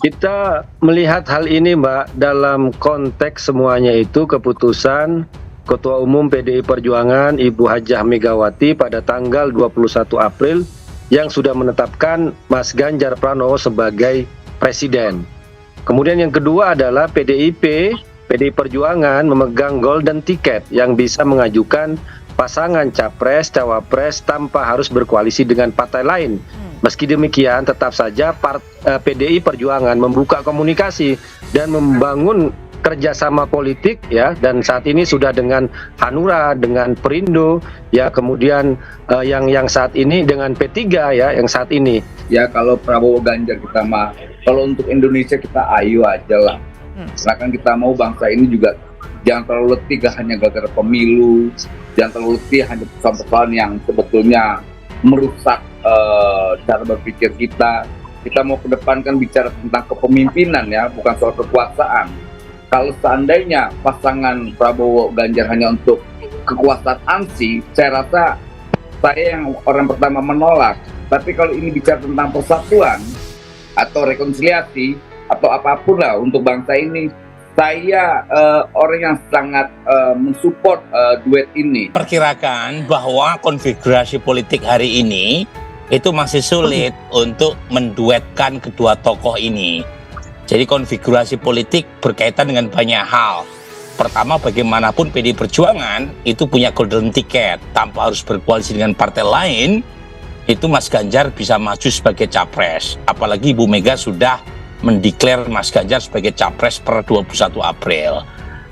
Kita melihat hal ini, Mbak, dalam konteks semuanya itu keputusan Ketua Umum PDI Perjuangan Ibu Hajah Megawati pada tanggal 21 April yang sudah menetapkan Mas Ganjar Pranowo sebagai presiden. Kemudian yang kedua adalah PDI Perjuangan memegang golden ticket yang bisa mengajukan pasangan capres, cawapres tanpa harus berkoalisi dengan partai lain. Meski demikian, tetap saja PDI Perjuangan membuka komunikasi dan membangun kerjasama politik, ya, dan saat ini sudah dengan Hanura, dengan Perindo, ya, kemudian yang saat ini dengan P3, ya, yang saat ini. Ya, kalau Prabowo Ganjar kita mah, kalau untuk Indonesia kita ayo aja lah. Silakan, kita mau bangsa ini juga jangan terlalu letih hanya gara-gara pemilu, jangan terlalu letih hanya persoalan yang sebetulnya merusak cara berpikir kita. Kita mau ke depan kan bicara tentang kepemimpinan, ya, bukan soal kekuasaan. Kalau seandainya pasangan Prabowo Ganjar hanya untuk kekuasaan ANSI, saya rasa saya yang orang pertama menolak. Tapi kalau ini bicara tentang persatuan atau rekonsiliasi atau apapun lah untuk bangsa ini, saya orang yang sangat mensupport duet ini. Perkirakan bahwa konfigurasi politik hari ini itu masih sulit untuk menduetkan kedua tokoh ini. Jadi konfigurasi politik berkaitan dengan banyak hal. Pertama, bagaimanapun PDI Perjuangan itu punya golden ticket. Tanpa harus berkoalisi dengan partai lain, itu Mas Ganjar bisa maju sebagai capres. Apalagi Ibu Mega sudah mendeklar Mas Ganjar sebagai capres per 21 April.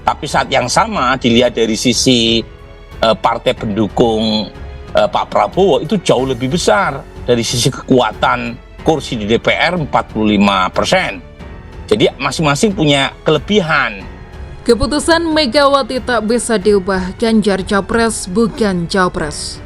Tapi saat yang sama dilihat dari sisi partai pendukung Pak Prabowo itu jauh lebih besar. Dari sisi kekuatan kursi di DPR 45%. Jadi masing-masing punya kelebihan. Keputusan Megawati tak bisa diubah, Ganjar capres bukan cawapres.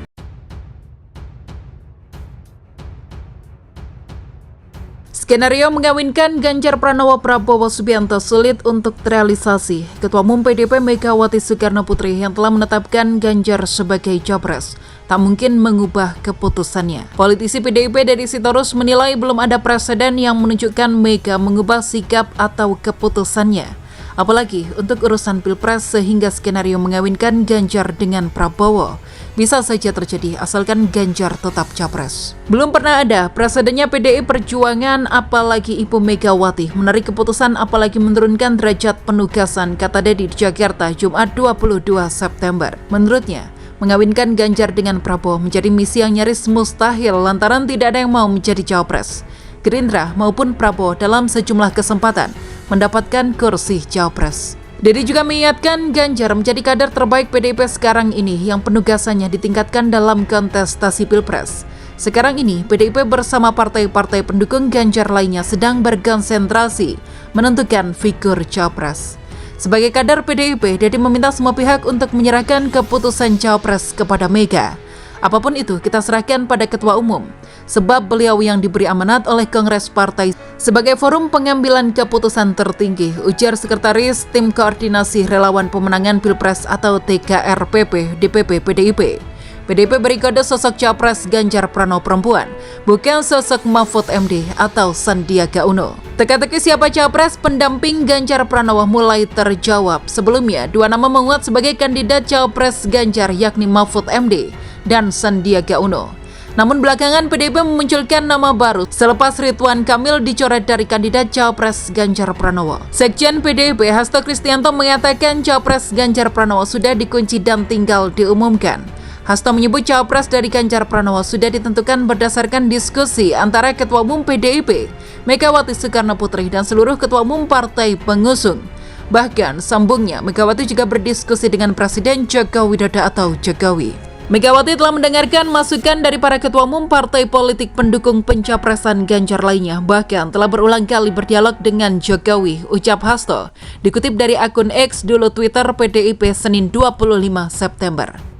Skenario mengawinkan Ganjar Pranowo Prabowo Subianto sulit untuk terrealisasi. Ketua Umum PDIP Megawati Soekarno Putri yang telah menetapkan Ganjar sebagai capres tak mungkin mengubah keputusannya. Politisi PDIP Deddy Sitorus menilai belum ada preseden yang menunjukkan Mega mengubah sikap atau keputusannya. Apalagi untuk urusan Pilpres, sehingga skenario mengawinkan Ganjar dengan Prabowo bisa saja terjadi asalkan Ganjar tetap capres. Belum pernah ada presidennya PDI Perjuangan, apalagi Ibu Megawati menarik keputusan apalagi menurunkan derajat penugasan, kata Deddy di Jakarta Jumat 22 September. Menurutnya, mengawinkan Ganjar dengan Prabowo menjadi misi yang nyaris mustahil lantaran tidak ada yang mau menjadi cawapres. Gerindra maupun Prabowo dalam sejumlah kesempatan mendapatkan kursi cawapres. Deddy juga mengingatkan Ganjar menjadi kader terbaik PDIP sekarang ini yang penugasannya ditingkatkan dalam kontestasi Pilpres. Sekarang ini PDIP bersama partai-partai pendukung Ganjar lainnya sedang berkonsentrasi menentukan figur cawapres. Sebagai kader PDIP, Deddy meminta semua pihak untuk menyerahkan keputusan cawapres kepada Mega. Apapun itu kita serahkan pada Ketua Umum, sebab beliau yang diberi amanat oleh Kongres Partai sebagai forum pengambilan keputusan tertinggi, ujar Sekretaris Tim Koordinasi Relawan Pemenangan Pilpres atau TKRPP DPP PDIP. PDIP beri kode sosok capres Ganjar Pranowo perempuan, bukan sosok Mahfud MD atau Sandiaga Uno. Teka-teki siapa capres pendamping Ganjar Pranowo mulai terjawab. Sebelumnya, dua nama menguat sebagai kandidat capres Ganjar, yakni Mahfud MD dan Sandiaga Uno. Namun belakangan PDIP memunculkan nama baru selepas Ridwan Kamil dicoret dari kandidat cawapres Ganjar Pranowo. Sekjen PDIP Hasto Kristianto mengatakan cawapres Ganjar Pranowo sudah dikunci dan tinggal diumumkan. Hasto menyebut cawapres dari Ganjar Pranowo sudah ditentukan berdasarkan diskusi antara Ketua Umum PDIP, Megawati Soekarno Putri, dan seluruh Ketua Umum partai pengusung. Bahkan sambungnya, Megawati juga berdiskusi dengan Presiden Joko Widodo atau Jokowi. Megawati telah mendengarkan masukan dari para ketua umum partai politik pendukung pencapresan Ganjar lainnya, bahkan telah berulang kali berdialog dengan Jokowi, ucap Hasto, dikutip dari akun X dulu Twitter PDIP Senin 25 September.